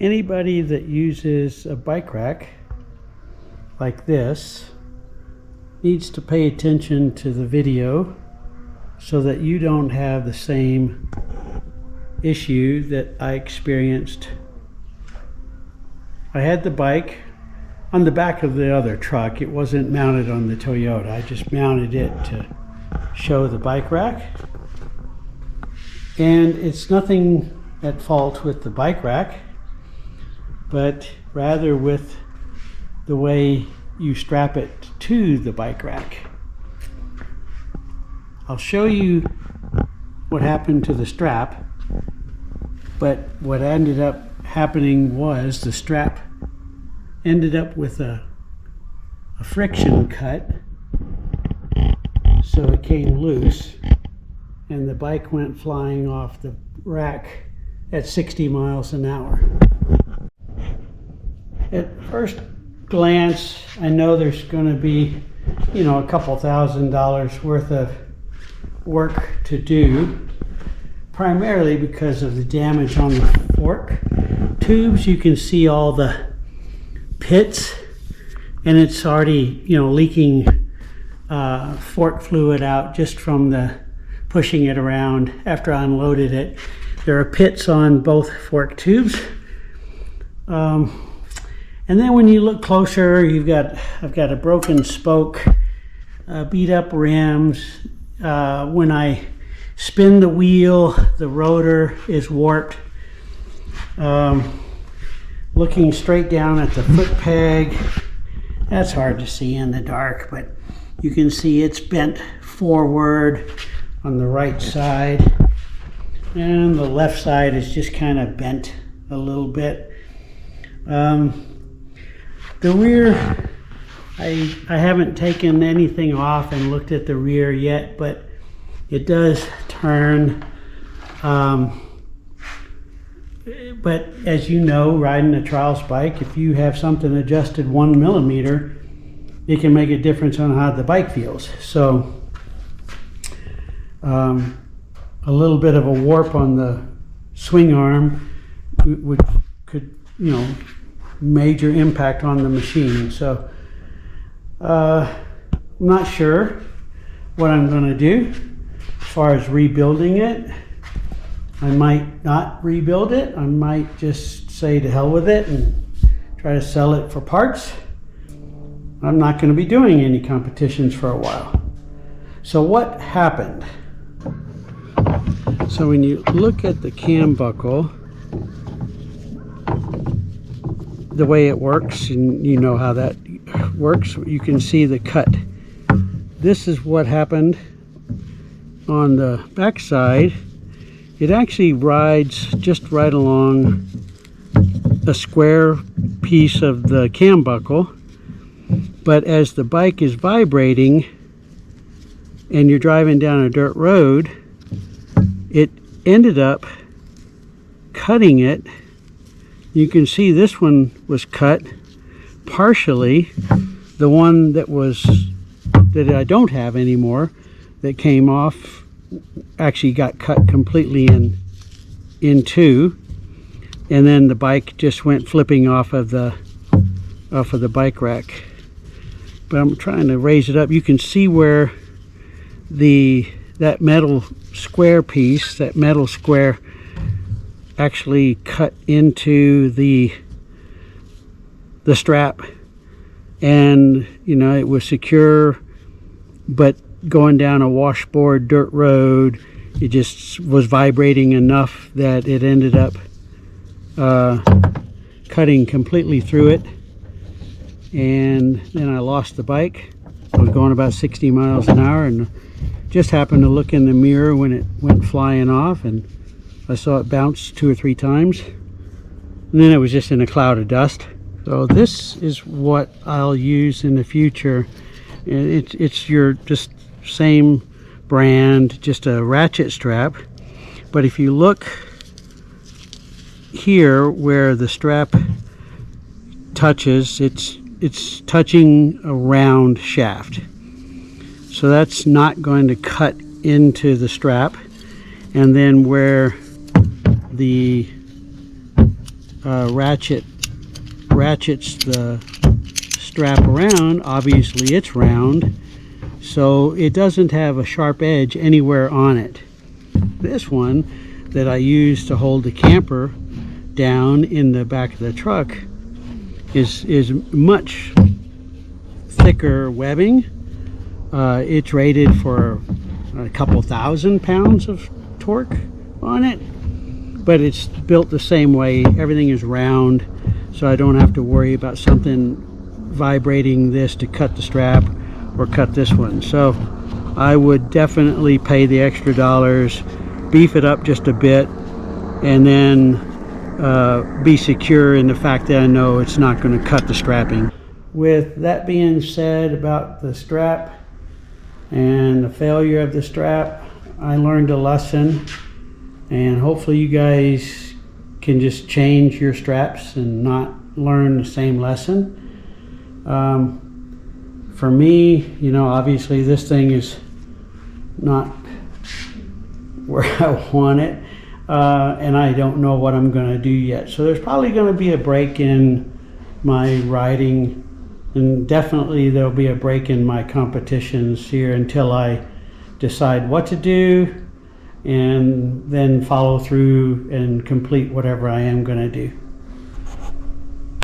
Anybody that uses a bike rack like this needs to pay attention to the video so that you don't have the same issue that I experienced. I had the bike on the back of the other truck. It wasn't mounted on the Toyota. I just mounted it to show the bike rack. And it's nothing at fault with the bike rack, but rather with the way you strap it to the bike rack. I'll show you what happened to the strap, but what ended up happening was the strap ended up with a friction cut, so it came loose and the bike went flying off the rack at 60 miles an hour. At first glance, I know there's going to be, a couple $1,000s worth of work to do, primarily because of the damage on the fork tubes. You can see all the pits, and it's already, leaking fork fluid out just from the pushing it around after I unloaded it. There are pits on both fork tubes. And then when you look closer, I've got a broken spoke, beat up rims. When I spin the wheel, the rotor is warped. Looking straight down at the foot peg, that's hard to see in the dark, but you can see it's bent forward on the right side, and the left side is just kind of bent a little bit. The rear, I haven't taken anything off and looked at the rear yet, but it does turn. But as you know, riding a trials bike, if you have something adjusted 1 millimeter, it can make a difference on how the bike feels. So a little bit of a warp on the swing arm could major impact on the machine. So I'm not sure what I'm going to do as far as rebuilding it. I might not rebuild it. I might just say to hell with it and try to sell it for parts. I'm not going to be doing any competitions for a while. So what happened? So when you look at the cam buckle, the way it works, and you know how that works, you can see the cut. This is what happened on the back side. It actually rides just right along a square piece of the cam buckle, but as the bike is vibrating and you're driving down a dirt road, it ended up cutting it. You can see this one was cut partially. The one that I don't have anymore, that came off, actually got cut completely in two, and then the bike just went flipping off of the bike rack. But I'm trying to raise it up. You can see where that metal square piece, that metal square, actually cut into the strap, and it was secure, but going down a washboard dirt road, it just was vibrating enough that it ended up cutting completely through it. And then I lost the bike. I was going about 60 miles an hour and just happened to look in the mirror when it went flying off, and I saw it bounce 2 or 3 times, and then it was just in a cloud of dust. So this is what I'll use in the future. It's your just same brand, just a ratchet strap. But if you look here where the strap touches, it's touching a round shaft, so that's not going to cut into the strap. And then where the ratchets the strap around, obviously it's round, so it doesn't have a sharp edge anywhere on it. This one that I use to hold the camper down in the back of the truck is much thicker webbing. It's rated for a couple thousand pounds of torque on it, but it's built the same way. Everything is round, so I don't have to worry about something vibrating this to cut the strap or cut this one. So I would definitely pay the extra dollars, beef it up just a bit, and then be secure in the fact that I know it's not going to cut the strapping. With that being said about the strap and the failure of the strap, I learned a lesson, and hopefully you guys can just change your straps and not learn the same lesson. For me, you know, obviously this thing is not where I want it, and I don't know what I'm going to do yet. So there's probably going to be a break in my riding, and definitely there'll be a break in my competitions here until I decide what to do and then follow through and complete whatever I am going to do.